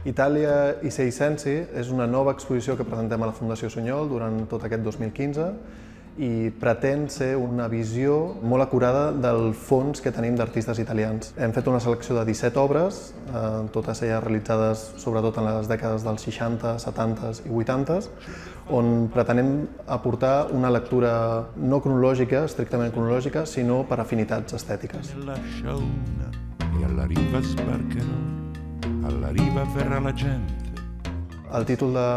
Itàlia i Seisensi és una nova exposició que presentem a la Fundació Sunyol durant tot aquest 2015 i pretén ser una visió molt acurada del fons que tenim d'artistes italians. Hem fet una selecció de 17 obres, totes elles realitzades sobretot en les dècades dels 60, 70 i 80, on pretenem aportar una lectura no cronològica, estrictament cronològica, sinó per afinitats estètiques. El títol de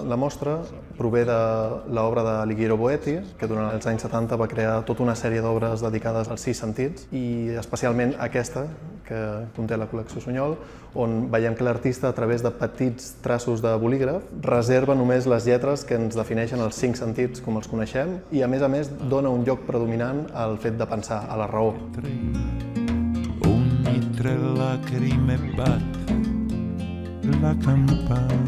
la mostra prové de l'obra d'Alighiero Boetti, que durant els anys 70 va crear tota una sèrie d'obres dedicades als 6 sentits, i especialment aquesta, que conté la col·lecció Sunyol, on veiem que l'artista, a través de petits traços de bolígraf, reserva només les lletres que ens defineixen els 5 sentits com els coneixem i, a més, dona un lloc predominant al fet de pensar, a la raó. Ogni 3 lacrime batte la campana.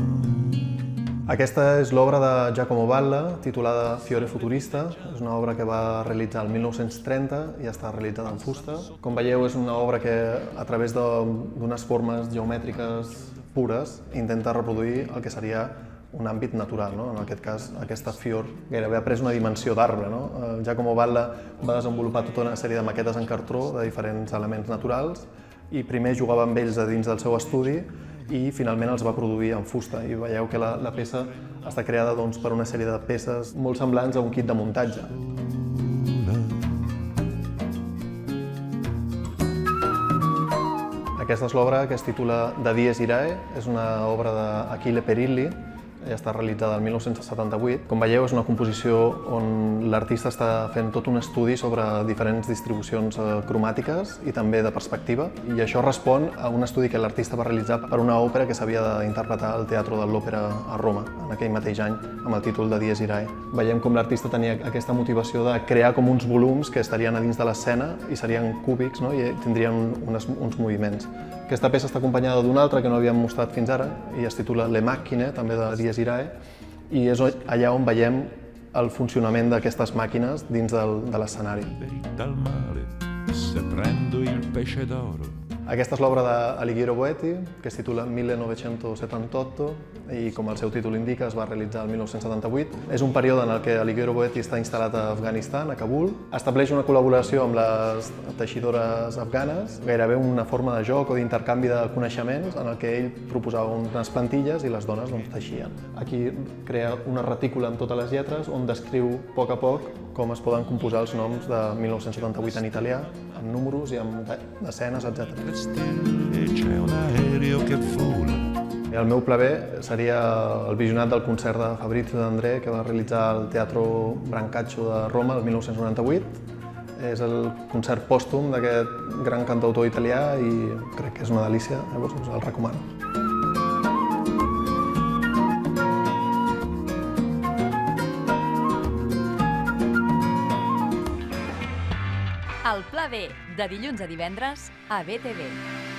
Aquesta és l'obra de Giacomo Balla, titulada Fiore Futurista. És una obra que va realitzar el 1930 i està realitzada en fusta. Com veieu, és una obra que, a través d'unes formes geomètriques pures, intenta reproduir el que seria un àmbit natural. En aquest cas, aquesta fior gairebé ha pres una dimensió d'arbre. Giacomo Balla va desenvolupar tota una sèrie de maquetes en cartró de diferents elements naturals i primer jugava amb ells a dins del seu estudi i finalment els va produir en fusta. I veieu que la peça està creada per una sèrie de peces molt semblants a un kit de muntatge. Aquesta és l'obra que es titula De Dies Irae, és una obra d'Achille Perilli, ja està realitzada el 1978. Com veieu, és una composició on l'artista està fent tot un estudi sobre diferents distribucions cromàtiques i també de perspectiva, i això respon a un estudi que l'artista va realitzar per una òpera que s'havia d'interpretar al Teatro de l'Òpera a Roma, en aquell mateix any, amb el títol de Dies Irae. Veiem com l'artista tenia aquesta motivació de crear com uns volums que estarien a dins de l'escena i serien cúbics i tindrien uns moviments. Aquesta peça està acompanyada d'una altra que no havíem mostrat fins ara i es titula Le Macchine, també de Dies Irae, i és allà on veiem el funcionament d'aquestes màquines dins de l'escenari. Aquesta és l'obra d'Alighiero Boetti, que es titula 1978 i, com el seu títol indica, es va realitzar el 1978. És un període en el què Alighiero Boetti està instal·lat a Afganistan, a Kabul. Estableix una col·laboració amb les teixidores afganes, gairebé una forma de joc o d'intercanvi de coneixements en el que ell proposava unes plantilles i les dones teixien. Aquí crea una retícula amb totes les lletres on descriu a poc com es poden composar els noms de 1978 en italià, amb números i amb escenes, etc. El meu pla B seria el visionat del concert de Fabrizio De André que va realitzar al Teatro Brancaccio de Roma el 1998. És el concert pòstum d'aquest gran cantautor italià i crec que és una delícia, llavors us el recomano. El Pla B, de dilluns a divendres, a BTV.